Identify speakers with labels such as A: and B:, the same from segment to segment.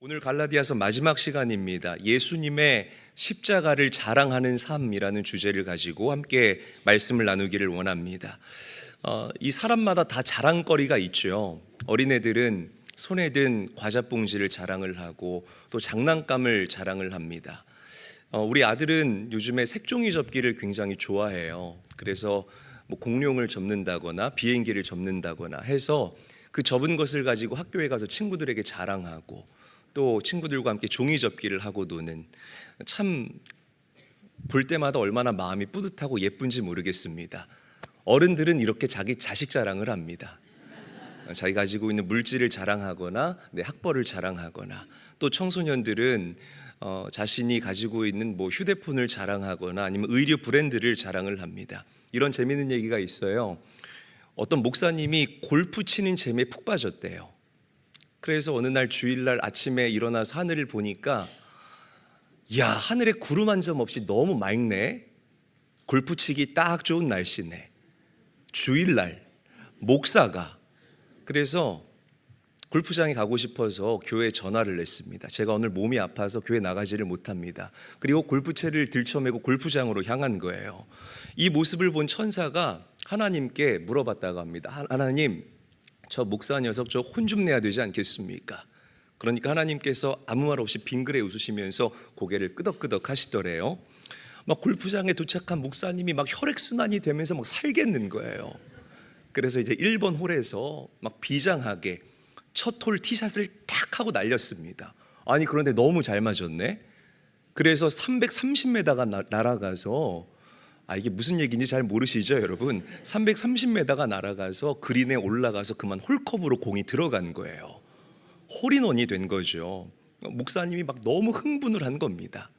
A: 오늘 갈라디아서 마지막 시간입니다. 예수님의 십자가를 자랑하는 삶이라는 주제를 가지고 함께 말씀을 나누기를 원합니다. 이 사람마다 다 자랑거리가 있죠. 어린애들은 손에 든 과자 봉지를 자랑을 하고 또 장난감을 자랑을 합니다. 우리 아들은 요즘에 색종이 접기를 굉장히 좋아해요. 그래서 뭐 공룡을 접는다거나 비행기를 접는다거나 해서 그 접은 것을 가지고 학교에 가서 친구들에게 자랑하고 또 친구들과 함께 종이 접기를 하고 노는, 참 볼 때마다 얼마나 마음이 뿌듯하고 예쁜지 모르겠습니다. 어른들은 이렇게 자기 자식 자랑을 합니다. 자기 가지고 있는 물질을 자랑하거나 학벌을 자랑하거나, 또 청소년들은 자신이 가지고 있는 뭐 휴대폰을 자랑하거나 아니면 의류 브랜드를 자랑을 합니다. 이런 재미있는 얘기가 있어요. 어떤 목사님이 골프 치는 재미에 푹 빠졌대요. 그래서 어느 날 주일날 아침에 일어나서 하늘을 보니까 야, 하늘에 구름 한 점 없이 너무 맑네. 골프 치기 딱 좋은 날씨네. 주일날 목사가 그래서 골프장에 가고 싶어서 교회에 전화를 냈습니다. 제가 오늘 몸이 아파서 교회 나가지를 못합니다. 그리고 골프채를 들쳐매고 골프장으로 향한 거예요. 이 모습을 본 천사가 하나님께 물어봤다고 합니다. 하나님, 저 목사 녀석 저 혼 좀 내야 되지 않겠습니까? 그러니까 하나님께서 아무 말 없이 빙그레 웃으시면서 고개를 끄덕끄덕 하시더래요. 막 골프장에 도착한 목사님이 막 혈액순환이 되면서 막 살겠는 거예요. 그래서 이제 1번 홀에서 막 비장하게 첫 홀 티샷을 탁 하고 날렸습니다. 아니 그런데 너무 잘 맞았네. 그래서 330m가 날아가서, 이게 무슨 얘기인지 잘 모르시죠 여러분? 330m가 날아가서 그린에 올라가서 그만 홀컵으로 공이 들어간 거예요. 홀인원이 된 거죠. 목사님이 막 너무 흥분을 한 겁니다.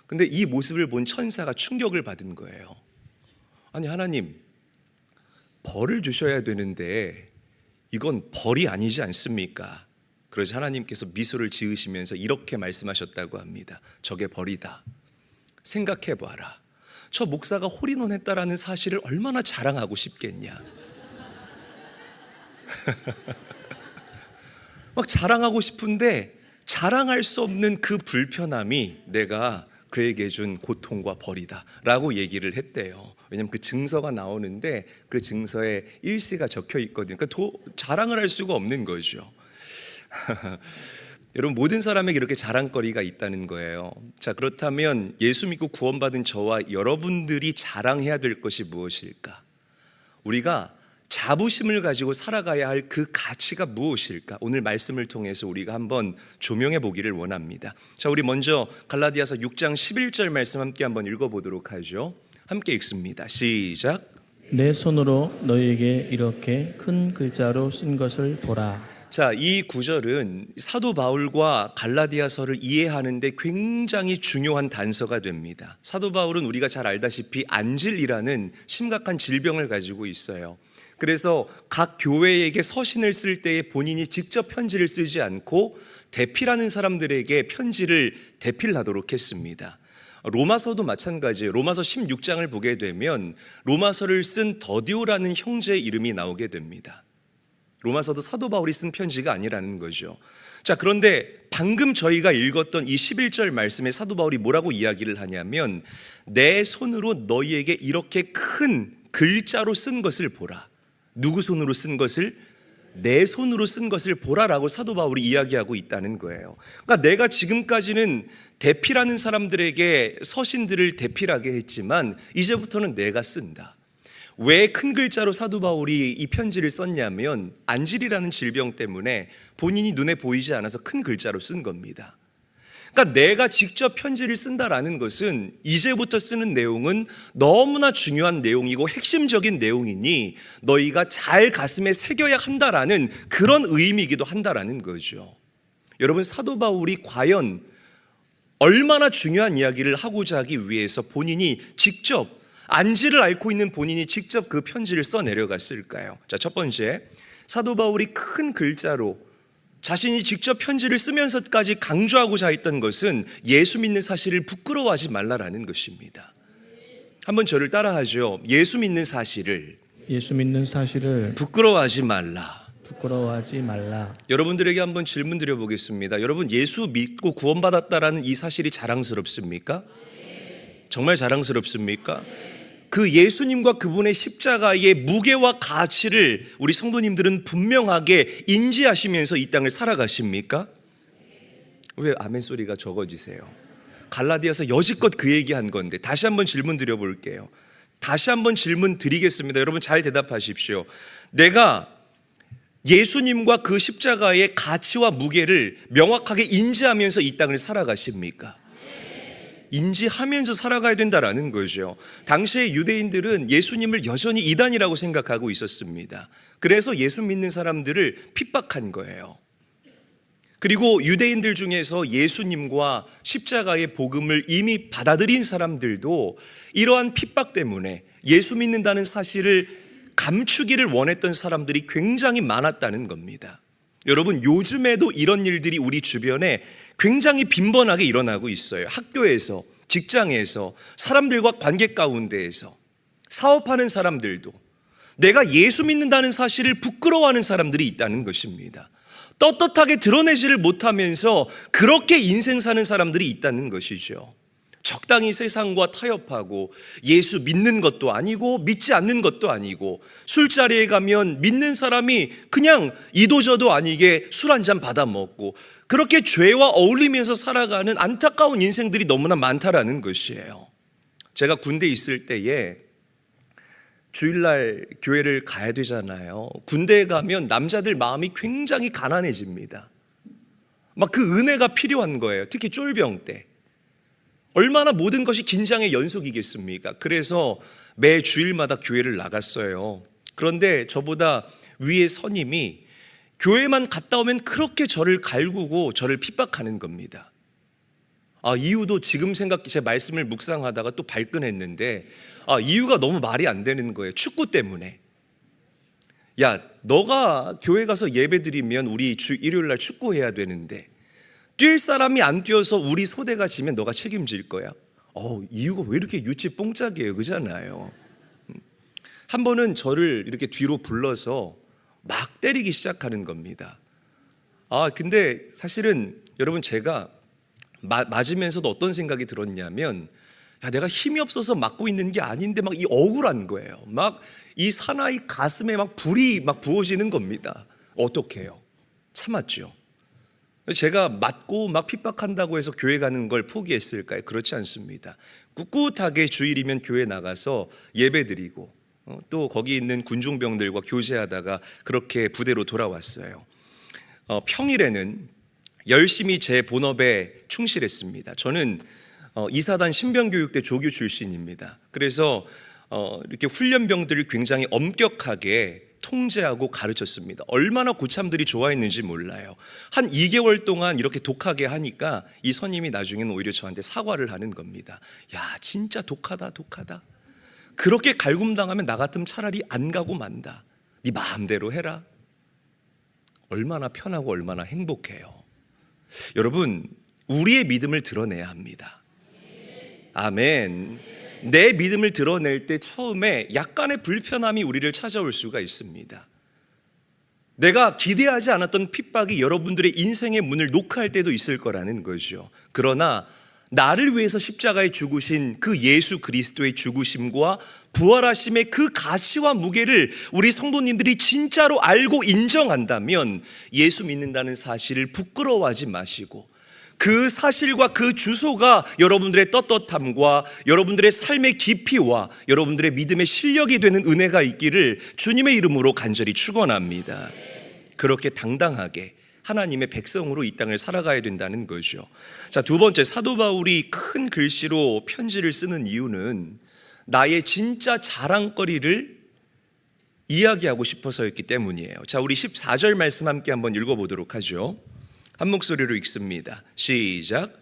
A: 근데 이 모습을 본 천사가 충격을 받은 거예요. 아니 하나님, 벌을 주셔야 되는데 이건 벌이 아니지 않습니까? 그래서 하나님께서 미소를 지으시면서 이렇게 말씀하셨다고 합니다. 저게 벌이다. 생각해봐라. 저 목사가 홀인원 했다라는 사실을 얼마나 자랑하고 싶겠냐. 막 자랑하고 싶은데 자랑할 수 없는 그 불편함이 내가 그에게 준 고통과 벌이다 라고 얘기를 했대요. 왜냐하면 그 증서가 나오는데 그 증서에 일시가 적혀 있거든요. 그러니까 자랑을 할 수가 없는 거죠. 여러분, 모든 사람에게 이렇게 자랑거리가 있다는 거예요. 자, 그렇다면 예수 믿고 구원받은 저와 여러분들이 자랑해야 될 것이 무엇일까? 우리가 자부심을 가지고 살아가야 할 그 가치가 무엇일까? 오늘 말씀을 통해서 우리가 한번 조명해 보기를 원합니다. 자, 우리 먼저 갈라디아서 6장 11절 말씀 함께 한번 읽어보도록 하죠. 함께 읽습니다. 시작.
B: 내 손으로 너희에게 이렇게 큰 글자로 쓴 것을 보라.
A: 자, 이 구절은 사도 바울과 갈라디아서를 이해하는 데 굉장히 중요한 단서가 됩니다. 사도 바울은 우리가 잘 알다시피 안질이라는 심각한 질병을 가지고 있어요. 그래서 각 교회에게 서신을 쓸 때에 본인이 직접 편지를 쓰지 않고 대필하는 사람들에게 편지를 대필하도록 했습니다. 로마서도 마찬가지예요. 로마서 16장을 보게 되면 로마서를 쓴 더디오라는 형제의 이름이 나오게 됩니다. 로마서도 사도 바울이 쓴 편지가 아니라는 거죠. 자, 그런데 방금 저희가 읽었던 이 11절 말씀에 사도 바울이 뭐라고 이야기를 하냐면 내 손으로 너희에게 이렇게 큰 글자로 쓴 것을 보라. 누구 손으로 쓴 것을? 내 손으로 쓴 것을 보라라고 사도 바울이 이야기하고 있다는 거예요. 그러니까 내가 지금까지는 대필하는 사람들에게 서신들을 대필하게 했지만 이제부터는 내가 쓴다. 왜 큰 글자로 사도 바울이 이 편지를 썼냐면 안질이라는 질병 때문에 본인이 눈에 보이지 않아서 큰 글자로 쓴 겁니다. 그러니까 내가 직접 편지를 쓴다라는 것은 이제부터 쓰는 내용은 너무나 중요한 내용이고 핵심적인 내용이니 너희가 잘 가슴에 새겨야 한다라는 그런 의미이기도 한다라는 거죠. 여러분, 사도 바울이 과연 얼마나 중요한 이야기를 하고자 하기 위해서 본인이 직접 안지를 앓고 있는 본인이 직접 그 편지를 써 내려갔을까요? 자, 첫 번째, 사도 바울이 큰 글자로 자신이 직접 편지를 쓰면서까지 강조하고자 했던 것은 예수 믿는 사실을 부끄러워하지 말라라는 것입니다. 한번 저를 따라하죠. 예수 믿는 사실을
B: 부끄러워하지 말라. 부끄러워하지 말라.
A: 여러분들에게 한번 질문 드려보겠습니다. 여러분, 예수 믿고 구원받았다라는 이 사실이 자랑스럽습니까? 정말 자랑스럽습니까? 그 예수님과 그분의 십자가의 무게와 가치를 우리 성도님들은 분명하게 인지하시면서 이 땅을 살아가십니까? 왜 아멘 소리가 적어지세요? 갈라디아서 여지껏 그 얘기한 건데 다시 한번 질문 드려볼게요. 다시 한번 질문 드리겠습니다. 여러분 잘 대답하십시오. 내가 예수님과 그 십자가의 가치와 무게를 명확하게 인지하면서 이 땅을 살아가십니까? 인지하면서 살아가야 된다라는 거죠. 당시의 유대인들은 예수님을 여전히 이단이라고 생각하고 있었습니다. 그래서 예수 믿는 사람들을 핍박한 거예요. 그리고 유대인들 중에서 예수님과 십자가의 복음을 이미 받아들인 사람들도 이러한 핍박 때문에 예수 믿는다는 사실을 감추기를 원했던 사람들이 굉장히 많았다는 겁니다. 여러분, 요즘에도 이런 일들이 우리 주변에 굉장히 빈번하게 일어나고 있어요. 학교에서, 직장에서, 사람들과 관계 가운데에서, 사업하는 사람들도 내가 예수 믿는다는 사실을 부끄러워하는 사람들이 있다는 것입니다. 떳떳하게 드러내지를 못하면서 그렇게 인생 사는 사람들이 있다는 것이죠. 적당히 세상과 타협하고 예수 믿는 것도 아니고 믿지 않는 것도 아니고 술자리에 가면 믿는 사람이 그냥 이도저도 아니게 술 한잔 받아 먹고 그렇게 죄와 어울리면서 살아가는 안타까운 인생들이 너무나 많다라는 것이에요. 제가 군대에 있을 때에 주일날 교회를 가야 되잖아요. 군대에 가면 남자들 마음이 굉장히 가난해집니다. 막 그 은혜가 필요한 거예요. 특히 쫄병 때. 얼마나 모든 것이 긴장의 연속이겠습니까? 그래서 매 주일마다 교회를 나갔어요. 그런데 저보다 위에 선임이 교회만 갔다 오면 그렇게 저를 갈구고 저를 핍박하는 겁니다. 이유도 지금 제 말씀을 묵상하다가 또 발끈했는데 이유가 너무 말이 안 되는 거예요. 축구 때문에. 야, 너가 교회 가서 예배 드리면 우리 일요일 날 축구해야 되는데 뛸 사람이 안 뛰어서 우리 소대가 지면 너가 책임질 거야. 이유가 왜 이렇게 유치 뽕짝이에요, 그잖아요. 한 번은 저를 이렇게 뒤로 불러서 막 때리기 시작하는 겁니다. 근데 사실은 여러분 제가 맞으면서도 어떤 생각이 들었냐면 내가 힘이 없어서 맞고 있는 게 아닌데 막 이 억울한 거예요. 막 이 사나이 가슴에 막 불이 막 부어지는 겁니다. 어떡해요? 참았죠. 제가 맞고 막 핍박한다고 해서 교회 가는 걸 포기했을까요? 그렇지 않습니다. 꿋꿋하게 주일이면 교회 나가서 예배 드리고 또 거기 있는 군중병들과 교제하다가 그렇게 부대로 돌아왔어요. 평일에는 열심히 제 본업에 충실했습니다. 저는 이사단 신병교육대 조교 출신입니다. 그래서 이렇게 훈련병들을 굉장히 엄격하게 통제하고 가르쳤습니다. 얼마나 고참들이 좋아했는지 몰라요. 한 2개월 동안 이렇게 독하게 하니까 이 선임이 나중에는 오히려 저한테 사과를 하는 겁니다. 야, 진짜 독하다. 그렇게 갈굼당하면 나 같으면 차라리 안 가고 만다. 네 마음대로 해라. 얼마나 편하고 얼마나 행복해요. 여러분, 우리의 믿음을 드러내야 합니다. 아멘. 내 믿음을 드러낼 때 처음에 약간의 불편함이 우리를 찾아올 수가 있습니다. 내가 기대하지 않았던 핍박이 여러분들의 인생의 문을 녹화할 때도 있을 거라는 거죠. 그러나 나를 위해서 십자가에 죽으신 그 예수 그리스도의 죽으심과 부활하심의 그 가치와 무게를 우리 성도님들이 진짜로 알고 인정한다면 예수 믿는다는 사실을 부끄러워하지 마시고 그 사실과 그 주소가 여러분들의 떳떳함과 여러분들의 삶의 깊이와 여러분들의 믿음의 실력이 되는 은혜가 있기를 주님의 이름으로 간절히 축원합니다. 그렇게 당당하게 하나님의 백성으로 이 땅을 살아가야 된다는 거죠. 자, 두 번째, 사도 바울이 큰 글씨로 편지를 쓰는 이유는 나의 진짜 자랑거리를 이야기하고 싶어서였기 때문이에요. 자, 우리 14절 말씀 함께 한번 읽어보도록 하죠. 한 목소리로 읽습니다. 시작.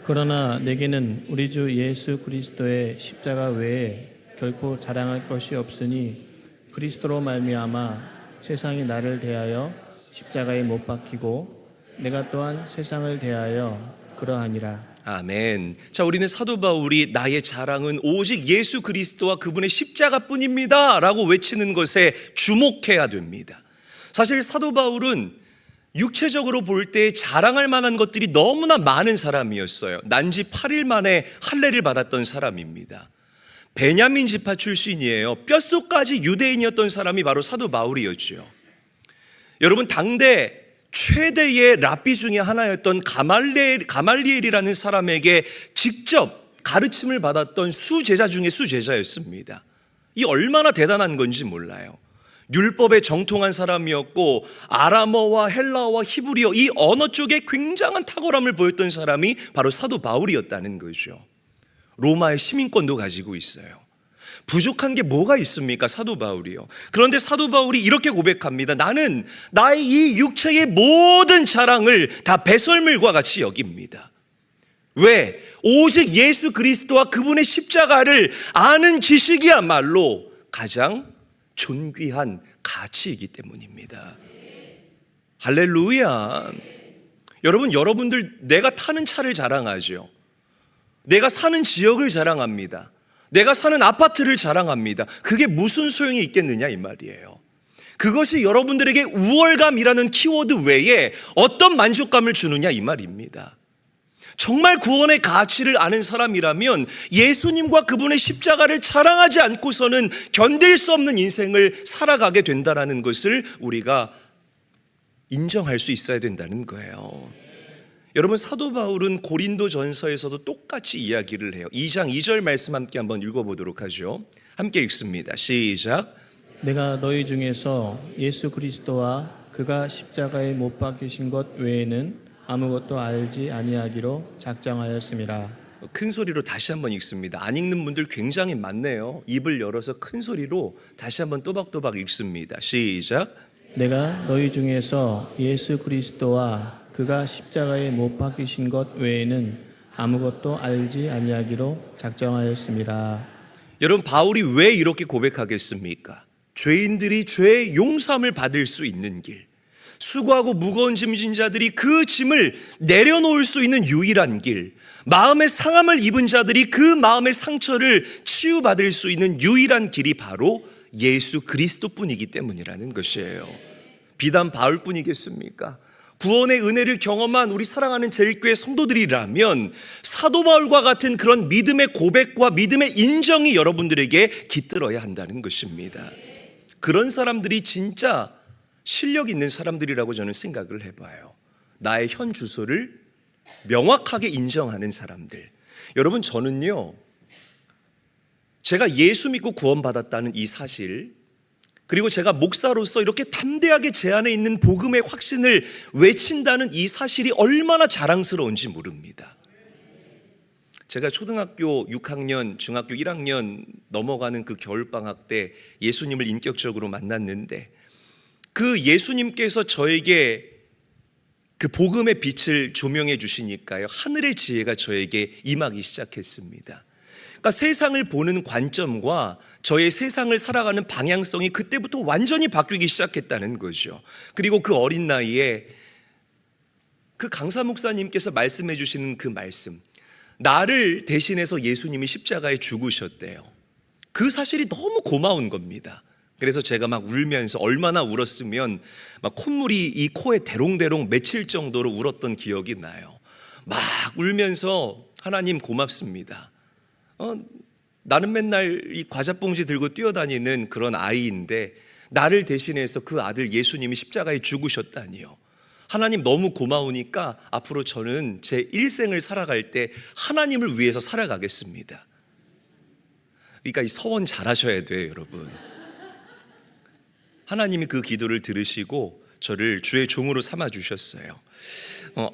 B: 그러나 내게는 우리 주 예수 그리스도의 십자가 외에 결코 자랑할 것이 없으니 그리스도로 말미암아 세상이 나를 대하여 십자가에 못 박히고 내가 또한 세상을 대하여 그러하니라.
A: 아멘. 자, 우리는 사도 바울이 나의 자랑은 오직 예수 그리스도와 그분의 십자가뿐입니다 라고 외치는 것에 주목해야 됩니다. 사실 사도 바울은 육체적으로 볼 때 자랑할 만한 것들이 너무나 많은 사람이었어요. 난지 8일 만에 할례를 받았던 사람입니다. 베냐민 지파 출신이에요. 뼛속까지 유대인이었던 사람이 바로 사도 바울이었죠. 여러분, 당대 최대의 랍비 중에 하나였던 가말리엘이라는 사람에게 직접 가르침을 받았던 수제자 중에 수제자였습니다. 이 얼마나 대단한 건지 몰라요. 율법에 정통한 사람이었고 아람어와 헬라어와 히브리어 이 언어 쪽에 굉장한 탁월함을 보였던 사람이 바로 사도 바울이었다는 거죠. 로마의 시민권도 가지고 있어요. 부족한 게 뭐가 있습니까? 사도 바울이요. 그런데 사도 바울이 이렇게 고백합니다. 나는 나의 이 육체의 모든 자랑을 다 배설물과 같이 여깁니다. 왜? 오직 예수 그리스도와 그분의 십자가를 아는 지식이야말로 가장 존귀한 가치이기 때문입니다. 할렐루야. 여러분들 내가 타는 차를 자랑하죠. 내가 사는 지역을 자랑합니다. 내가 사는 아파트를 자랑합니다. 그게 무슨 소용이 있겠느냐 이 말이에요. 그것이 여러분들에게 우월감이라는 키워드 외에 어떤 만족감을 주느냐 이 말입니다. 정말 구원의 가치를 아는 사람이라면 예수님과 그분의 십자가를 자랑하지 않고서는 견딜 수 없는 인생을 살아가게 된다는 것을 우리가 인정할 수 있어야 된다는 거예요. 여러분, 사도 바울은 고린도전서에서도 똑같이 이야기를 해요. 2장 2절 말씀 함께 한번 읽어보도록 하죠. 함께 읽습니다. 시작.
B: 내가 너희 중에서 예수 그리스도와 그가 십자가에 못 박히신 것 외에는 아무것도 알지 아니하기로 작정하였습니다.
A: 큰 소리로 다시 한번 읽습니다. 안 읽는 분들 굉장히 많네요. 입을 열어서 큰 소리로 다시 한번 또박또박 읽습니다. 시작.
B: 내가 너희 중에서 예수 그리스도와 그가 십자가에 못 박히신 것 외에는 아무것도 알지 아니하기로 작정하였습니다.
A: 여러분, 바울이 왜 이렇게 고백하겠습니까? 죄인들이 죄의 용서함을 받을 수 있는 길, 수고하고 무거운 짐 진 자들이 그 짐을 내려놓을 수 있는 유일한 길, 마음의 상함을 입은 자들이 그 마음의 상처를 치유받을 수 있는 유일한 길이 바로 예수 그리스도뿐이기 때문이라는 것이에요. 비단 바울뿐이겠습니까? 구원의 은혜를 경험한 우리 사랑하는 제일교회 성도들이라면 사도 바울과 같은 그런 믿음의 고백과 믿음의 인정이 여러분들에게 깃들어야 한다는 것입니다. 그런 사람들이 진짜 실력 있는 사람들이라고 저는 생각을 해봐요. 나의 현 주소를 명확하게 인정하는 사람들. 여러분, 저는요, 제가 예수 믿고 구원받았다는 이 사실, 그리고 제가 목사로서 이렇게 담대하게 제 안에 있는 복음의 확신을 외친다는 이 사실이 얼마나 자랑스러운지 모릅니다. 제가 초등학교 6학년, 중학교 1학년 넘어가는 그 겨울방학 때 예수님을 인격적으로 만났는데 그 예수님께서 저에게 그 복음의 빛을 조명해 주시니까요, 하늘의 지혜가 저에게 임하기 시작했습니다. 그러니까 세상을 보는 관점과 저의 세상을 살아가는 방향성이 그때부터 완전히 바뀌기 시작했다는 거죠. 그리고 그 어린 나이에 그 강사 목사님께서 말씀해 주시는 그 말씀, 나를 대신해서 예수님이 십자가에 죽으셨대요. 그 사실이 너무 고마운 겁니다. 그래서 제가 막 울면서, 얼마나 울었으면 막 콧물이 이 코에 대롱대롱 맺힐 정도로 울었던 기억이 나요. 막 울면서 하나님 고맙습니다. 나는 맨날 이 과자 봉지 들고 뛰어다니는 그런 아이인데 나를 대신해서 그 아들 예수님이 십자가에 죽으셨다니요. 하나님 너무 고마우니까 앞으로 저는 제 일생을 살아갈 때 하나님을 위해서 살아가겠습니다. 그러니까 이 서원 잘하셔야 돼요, 여러분. 하나님이 그 기도를 들으시고 저를 주의 종으로 삼아 주셨어요.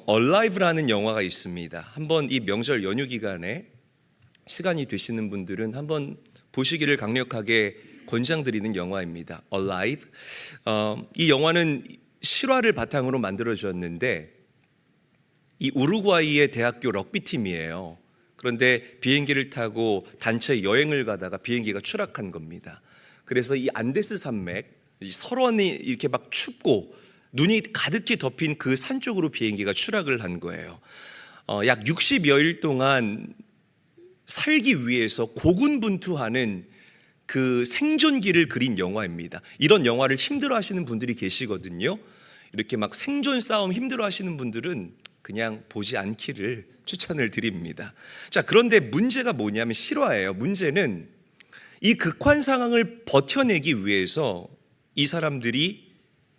A: Alive라는 영화가 있습니다. 한번 이 명절 연휴 기간에 시간이 되시는 분들은 한번 보시기를 강력하게 권장드리는 영화입니다. Alive. 이 영화는 실화를 바탕으로 만들어졌는데 이 우루과이의 대학교 럭비팀이에요. 그런데 비행기를 타고 단체 여행을 가다가 비행기가 추락한 겁니다. 그래서 이 안데스 산맥, 이 설원이 이렇게 막 춥고 눈이 가득히 덮인 그 산 쪽으로 비행기가 추락을 한 거예요. 약 60여일 동안 살기 위해서 고군분투하는 그 생존기를 그린 영화입니다. 이런 영화를 힘들어하시는 분들이 계시거든요. 이렇게 막 생존 싸움 힘들어하시는 분들은 그냥 보지 않기를 추천을 드립니다. 자, 그런데 문제가 뭐냐면 실화예요. 문제는 이 극한 상황을 버텨내기 위해서 이 사람들이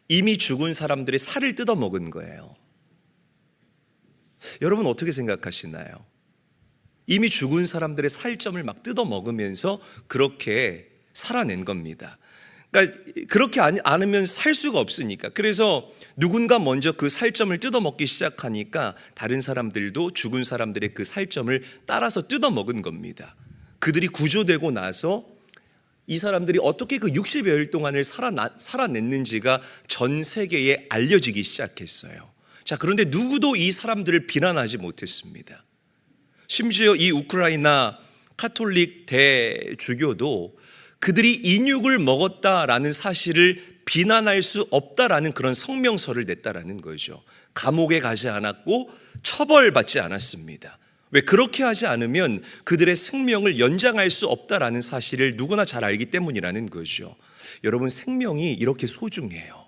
A: 이미 죽은 사람들의 살을 뜯어먹은 거예요. 여러분 어떻게 생각하시나요? 이미 죽은 사람들의 살점을 막 뜯어먹으면서 그렇게 살아낸 겁니다. 그러니까 그렇게 않으면 살 수가 없으니까. 그래서 누군가 먼저 그 살점을 뜯어먹기 시작하니까 다른 사람들도 죽은 사람들의 그 살점을 따라서 뜯어먹은 겁니다. 그들이 구조되고 나서 이 사람들이 어떻게 그 60여일 동안을 살아냈는지가 전 세계에 알려지기 시작했어요. 자, 그런데 누구도 이 사람들을 비난하지 못했습니다. 심지어 이 우크라이나 카톨릭 대주교도 그들이 인육을 먹었다라는 사실을 비난할 수 없다라는 그런 성명서를 냈다라는 거죠. 감옥에 가지 않았고 처벌받지 않았습니다. 왜? 그렇게 하지 않으면 그들의 생명을 연장할 수 없다라는 사실을 누구나 잘 알기 때문이라는 거죠. 여러분, 생명이 이렇게 소중해요.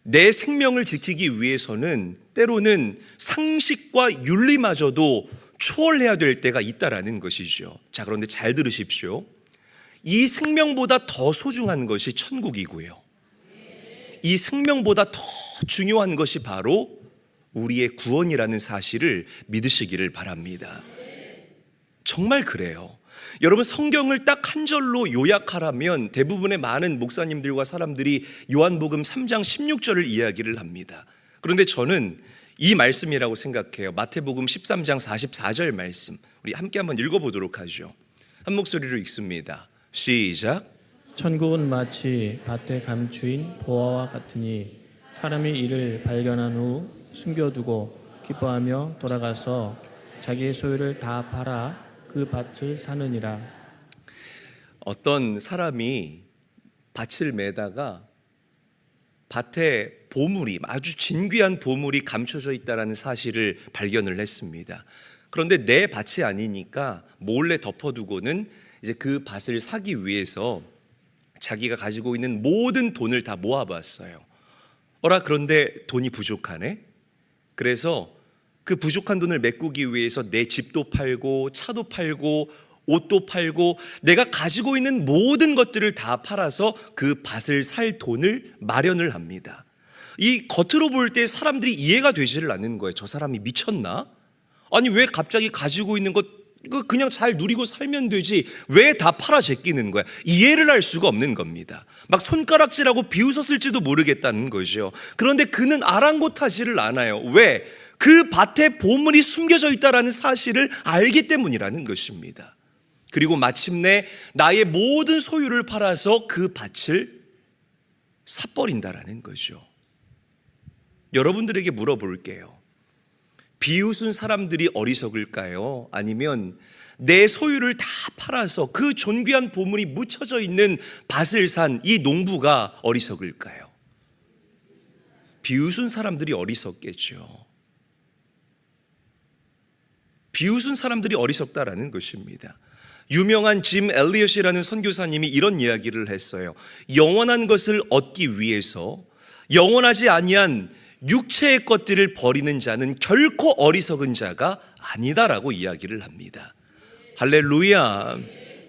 A: 내 생명을 지키기 위해서는 때로는 상식과 윤리마저도 초월해야 될 때가 있다라는 것이죠. 자, 그런데 잘 들으십시오. 이 생명보다 더 소중한 것이 천국이고요. 이 생명보다 더 중요한 것이 바로 우리의 구원이라는 사실을 믿으시기를 바랍니다. 정말 그래요. 여러분, 성경을 딱 한 절로 요약하라면 대부분의 많은 목사님들과 사람들이 요한복음 3장 16절을 이야기를 합니다. 그런데 저는 이 말씀이라고 생각해요. 마태복음 13장 44절 말씀, 우리 함께 한번 읽어보도록 하죠. 한 목소리로 읽습니다. 시작.
B: 천국은 마치 밭에 감추인 보화와 같으니 사람이 이를 발견한 후 숨겨두고 기뻐하며 돌아가서 자기의 소유를 다 팔아 그 밭을 사느니라.
A: 어떤 사람이 밭을 매다가 밭에 보물이, 아주 진귀한 보물이 감춰져 있다는 사실을 발견을 했습니다. 그런데 내 밭이 아니니까 몰래 덮어두고는 이제 그 밭을 사기 위해서 자기가 가지고 있는 모든 돈을 다 모아봤어요. 그런데 돈이 부족하네. 그래서 그 부족한 돈을 메꾸기 위해서 내 집도 팔고 차도 팔고 옷도 팔고 내가 가지고 있는 모든 것들을 다 팔아서 그 밭을 살 돈을 마련을 합니다. 이 겉으로 볼 때 사람들이 이해가 되지를 않는 거예요. 저 사람이 미쳤나? 아니, 왜 갑자기 가지고 있는 것 그냥 잘 누리고 살면 되지 왜 다 팔아 제끼는 거야? 이해를 할 수가 없는 겁니다. 막 손가락질하고 비웃었을지도 모르겠다는 거죠. 그런데 그는 아랑곳하지를 않아요. 왜? 그 밭에 보물이 숨겨져 있다는 사실을 알기 때문이라는 것입니다. 그리고 마침내 나의 모든 소유를 팔아서 그 밭을 사버린다라는 거죠. 여러분들에게 물어볼게요. 비웃은 사람들이 어리석을까요? 아니면 내 소유를 다 팔아서 그 존귀한 보물이 묻혀져 있는 밭을 산 이 농부가 어리석을까요? 비웃은 사람들이 어리석겠죠. 비웃은 사람들이 어리석다라는 것입니다. 유명한 짐 엘리엇이라는 선교사님이 이런 이야기를 했어요. 영원한 것을 얻기 위해서 영원하지 아니한 육체의 것들을 버리는 자는 결코 어리석은 자가 아니다라고 이야기를 합니다. 할렐루야.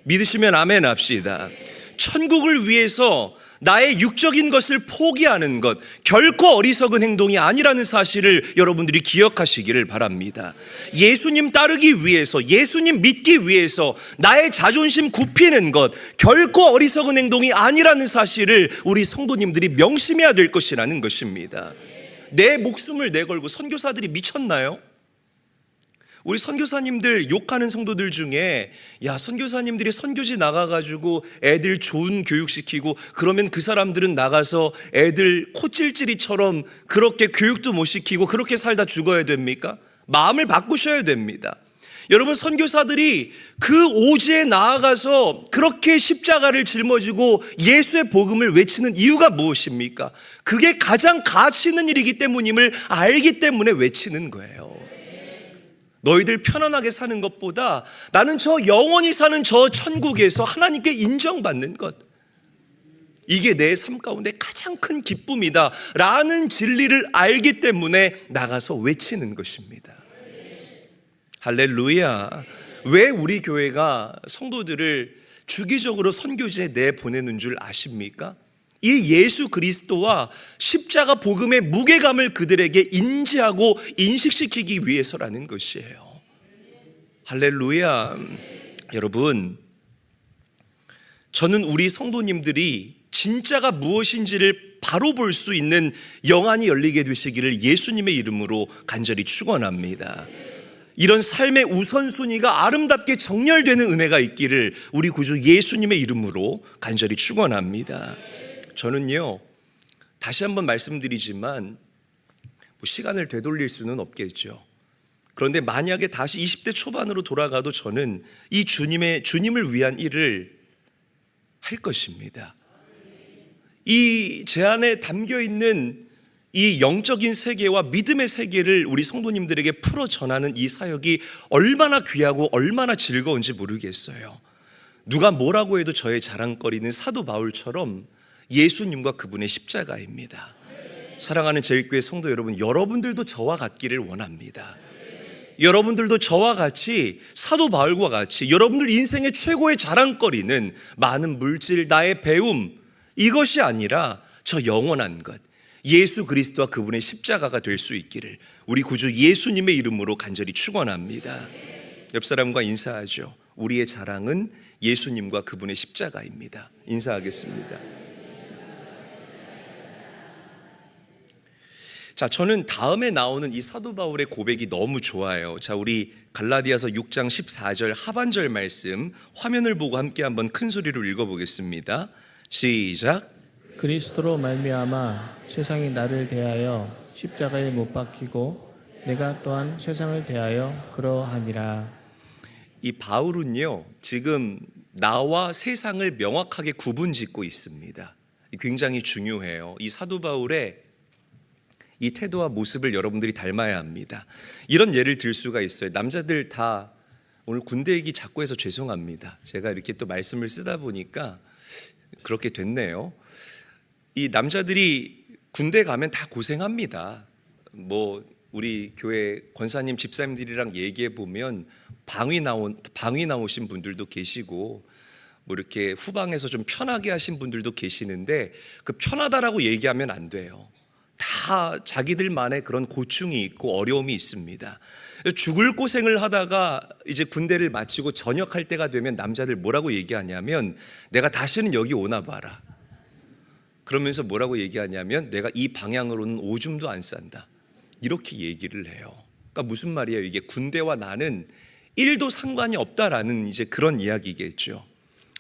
A: 믿으시면 아멘 합시다. 천국을 위해서 나의 육적인 것을 포기하는 것 결코 어리석은 행동이 아니라는 사실을 여러분들이 기억하시기를 바랍니다. 예수님 따르기 위해서, 예수님 믿기 위해서 나의 자존심 굽히는 것 결코 어리석은 행동이 아니라는 사실을 우리 성도님들이 명심해야 될 것이라는 것입니다. 내 목숨을 내걸고, 선교사들이 미쳤나요? 우리 선교사님들 욕하는 성도들 중에, 야, 선교사님들이 선교지 나가가지고 애들 좋은 교육시키고 그러면 그 사람들은 나가서 애들 코찔찔이처럼 그렇게 교육도 못 시키고 그렇게 살다 죽어야 됩니까? 마음을 바꾸셔야 됩니다. 여러분, 선교사들이 그 오지에 나아가서 그렇게 십자가를 짊어지고 예수의 복음을 외치는 이유가 무엇입니까? 그게 가장 가치 있는 일이기 때문임을 알기 때문에 외치는 거예요. 너희들 편안하게 사는 것보다 나는 저 영원히 사는 저 천국에서 하나님께 인정받는 것, 이게 내 삶 가운데 가장 큰 기쁨이다 라는 진리를 알기 때문에 나가서 외치는 것입니다. 할렐루야. 왜 우리 교회가 성도들을 주기적으로 선교지에 내보내는 줄 아십니까? 이 예수 그리스도와 십자가 복음의 무게감을 그들에게 인지하고 인식시키기 위해서라는 것이에요. 할렐루야. 여러분, 저는 우리 성도님들이 진짜가 무엇인지를 바로 볼 수 있는 영안이 열리게 되시기를 예수님의 이름으로 간절히 축원합니다. 이런 삶의 우선순위가 아름답게 정렬되는 은혜가 있기를 우리 구주 예수님의 이름으로 간절히 축원합니다. 저는요, 다시 한번 말씀드리지만 시간을 되돌릴 수는 없겠죠. 그런데 만약에 다시 20대 초반으로 돌아가도 저는 이 주님을 위한 일을 할 것입니다. 이 제 안에 담겨 있는 이 영적인 세계와 믿음의 세계를 우리 성도님들에게 풀어 전하는 이 사역이 얼마나 귀하고 얼마나 즐거운지 모르겠어요. 누가 뭐라고 해도 저의 자랑거리는 사도 바울처럼 예수님과 그분의 십자가입니다. 사랑하는 제일교회 성도 여러분, 여러분들도 저와 같기를 원합니다. 여러분들도 저와 같이 사도 바울과 같이 여러분들 인생의 최고의 자랑거리는 많은 물질, 나의 배움, 이것이 아니라 저 영원한 것, 예수 그리스도와 그분의 십자가가 될 수 있기를 우리 구주 예수님의 이름으로 간절히 축원합니다. 옆 사람과 인사하죠. 우리의 자랑은 예수님과 그분의 십자가입니다. 인사하겠습니다. 자, 저는 다음에 나오는 이 사도 바울의 고백이 너무 좋아요. 자, 우리 갈라디아서 6장 14절 하반절 말씀 화면을 보고 함께 한번 큰 소리로 읽어보겠습니다. 시작.
B: 그리스도로 말미암아 세상이 나를 대하여 십자가에 못 박히고 내가 또한 세상을 대하여 그러하니라.
A: 이 바울은요, 지금 나와 세상을 명확하게 구분짓고 있습니다. 굉장히 중요해요. 이 사도 바울의 이 태도와 모습을 여러분들이 닮아야 합니다. 이런 예를 들 수가 있어요. 남자들 다 오늘 군대 얘기 자꾸 해서 죄송합니다. 제가 이렇게 또 말씀을 쓰다 보니까 그렇게 됐네요. 이 남자들이 군대 가면 다 고생합니다. 뭐 우리 교회 권사님 집사님들이랑 얘기해 보면 방위 나오신 분들도 계시고 뭐 이렇게 후방에서 좀 편하게 하신 분들도 계시는데 그 편하다라고 얘기하면 안 돼요. 다 자기들만의 그런 고충이 있고 어려움이 있습니다. 죽을 고생을 하다가 이제 군대를 마치고 전역할 때가 되면 남자들 뭐라고 얘기하냐면 내가 다시는 여기 오나 봐라. 그러면서 뭐라고 얘기하냐면 내가 이 방향으로는 오줌도 안 싼다. 이렇게 얘기를 해요. 그러니까 무슨 말이에요? 이게 군대와 나는 1도 상관이 없다라는 이제 그런 이야기겠죠.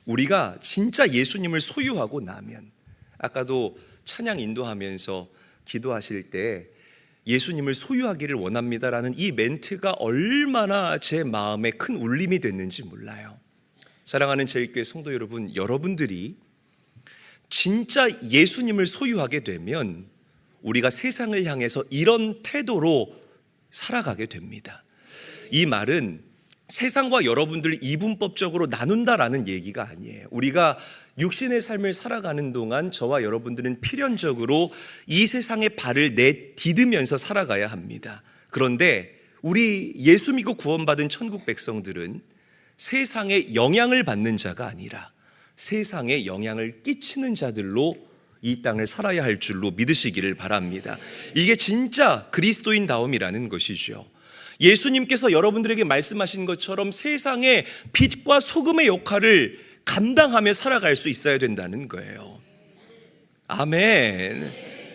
A: 우리가 진짜 예수님을 소유하고 나면, 아까도 찬양 인도하면서 기도하실 때 예수님을 소유하기를 원합니다라는 이 멘트가 얼마나 제 마음에 큰 울림이 됐는지 몰라요. 사랑하는 제일교회 성도 여러분, 여러분들이 진짜 예수님을 소유하게 되면 우리가 세상을 향해서 이런 태도로 살아가게 됩니다. 이 말은 세상과 여러분들을 이분법적으로 나눈다라는 얘기가 아니에요. 우리가 육신의 삶을 살아가는 동안 저와 여러분들은 필연적으로 이 세상의 발을 내디디면서 살아가야 합니다. 그런데 우리 예수 믿고 구원받은 천국 백성들은 세상에 영향을 받는 자가 아니라 세상에 영향을 끼치는 자들로 이 땅을 살아야 할 줄로 믿으시기를 바랍니다. 이게 진짜 그리스도인다움이라는 것이죠. 예수님께서 여러분들에게 말씀하신 것처럼 세상의 빛과 소금의 역할을 감당하며 살아갈 수 있어야 된다는 거예요. 아멘.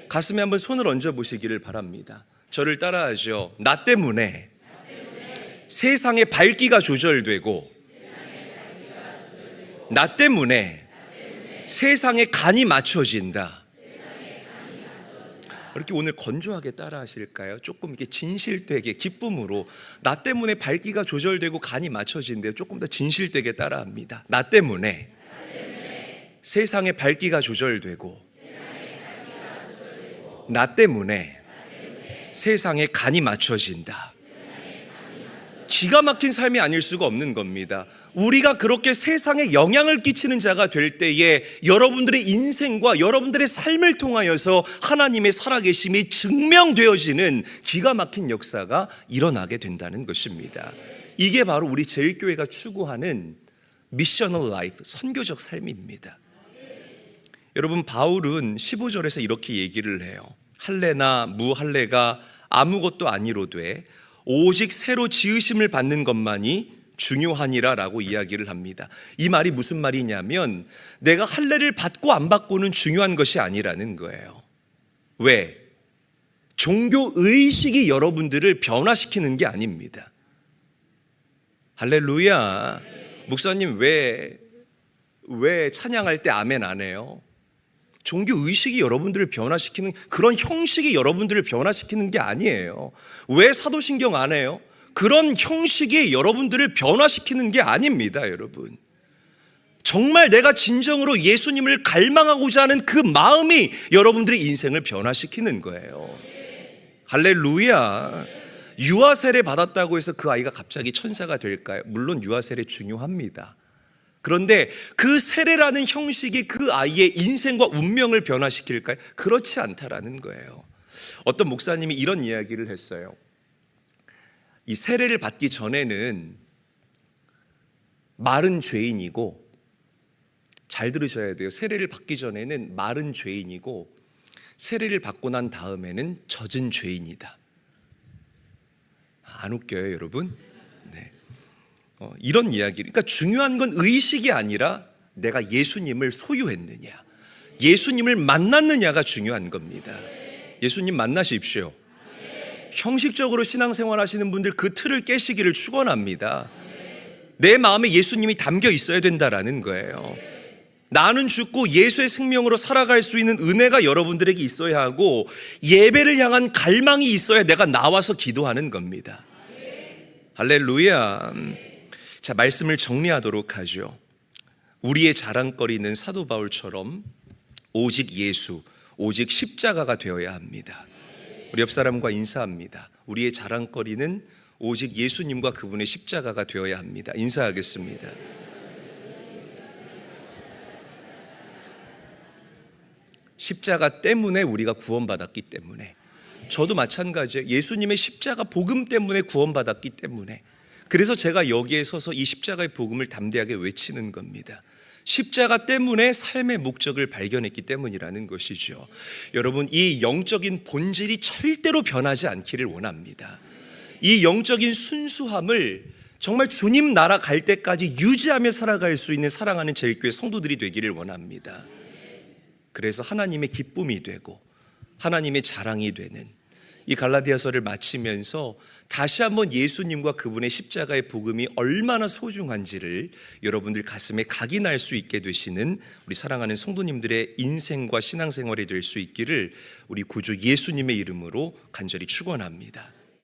A: 가슴에 한번 손을 얹어 보시기를 바랍니다. 저를 따라하죠. 나 때문에 세상의 밝기가 조절되고 나 때문에 세상의 간이 맞춰진다. 이렇게 오늘 건조하게 따라 하실까요? 조금 이렇게 진실되게 기쁨으로 나 때문에 밝기가 조절되고 간이 맞춰진대요. 조금 더 진실되게 따라 합니다. 나 때문에 세상의 밝기가 조절되고 나 때문에 세상의 간이 맞춰진다. 기가 막힌 삶이 아닐 수가 없는 겁니다. 우리가 그렇게 세상에 영향을 끼치는 자가 될 때에 여러분들의 인생과 여러분들의 삶을 통하여서 하나님의 살아계심이 증명되어지는 기가 막힌 역사가 일어나게 된다는 것입니다. 이게 바로 우리 제일교회가 추구하는 미셔널 라이프, 선교적 삶입니다. 여러분, 바울은 15절에서 이렇게 얘기를 해요. 할례나 무할례가 아무것도 아니로되 오직 새로 지으심을 받는 것만이 중요하니라 라고 이야기를 합니다. 이 말이 무슨 말이냐면 내가 할례를 받고 안 받고는 중요한 것이 아니라는 거예요. 왜? 종교 의식이 여러분들을 변화시키는 게 아닙니다. 할렐루야. 목사님 왜 찬양할 때 아멘 안 해요? 종교 의식이 여러분들을 변화시키는, 그런 형식이 여러분들을 변화시키는 게 아니에요. 왜 사도신경 안 해요? 그런 형식이 여러분들을 변화시키는 게 아닙니다, 여러분. 정말 내가 진정으로 예수님을 갈망하고자 하는 그 마음이 여러분들의 인생을 변화시키는 거예요. 할렐루야. 유아 세례 받았다고 해서 그 아이가 갑자기 천사가 될까요? 물론 유아 세례 중요합니다. 그런데 그 세례라는 형식이 그 아이의 인생과 운명을 변화시킬까요? 그렇지 않다라는 거예요. 어떤 목사님이 이런 이야기를 했어요. 이 세례를 받기 전에는 마른 죄인이고, 잘 들으셔야 돼요. 세례를 받기 전에는 마른 죄인이고 세례를 받고 난 다음에는 젖은 죄인이다. 안 웃겨요, 여러분? 네. 이런 이야기. 그러니까 중요한 건 의식이 아니라 내가 예수님을 소유했느냐, 예수님을 만났느냐가 중요한 겁니다. 예수님 만나십시오. 형식적으로 신앙생활 하시는 분들 그 틀을 깨시기를 축원합니다. 내 마음에 예수님이 담겨 있어야 된다라는 거예요. 나는 죽고 예수의 생명으로 살아갈 수 있는 은혜가 여러분들에게 있어야 하고 예배를 향한 갈망이 있어야 내가 나와서 기도하는 겁니다. 할렐루야. 자, 말씀을 정리하도록 하죠. 우리의 자랑거리는 사도 바울처럼 오직 예수, 오직 십자가가 되어야 합니다. 우리 옆 사람과 인사합니다. 우리의 자랑거리는 오직 예수님과 그분의 십자가가 되어야 합니다. 인사하겠습니다. 십자가 때문에 우리가 구원받았기 때문에, 저도 마찬가지예요. 예수님의 십자가 복음 때문에 구원받았기 때문에, 그래서 제가 여기에 서서 이 십자가의 복음을 담대하게 외치는 겁니다. 십자가 때문에 삶의 목적을 발견했기 때문이라는 것이죠. 여러분, 이 영적인 본질이 절대로 변하지 않기를 원합니다. 이 영적인 순수함을 정말 주님 나라 갈 때까지 유지하며 살아갈 수 있는 사랑하는 제일교회 성도들이 되기를 원합니다. 그래서 하나님의 기쁨이 되고 하나님의 자랑이 되는 이 갈라디아서를 마치면서 다시 한번 예수님과 그분의 십자가의 복음이 얼마나 소중한지를 여러분들 가슴에 각이 날 수 있게 되시는 우리 사랑하는 성도님들의 인생과 신앙생활이 될 수 있기를 우리 구주 예수님의 이름으로 간절히 축원합니다.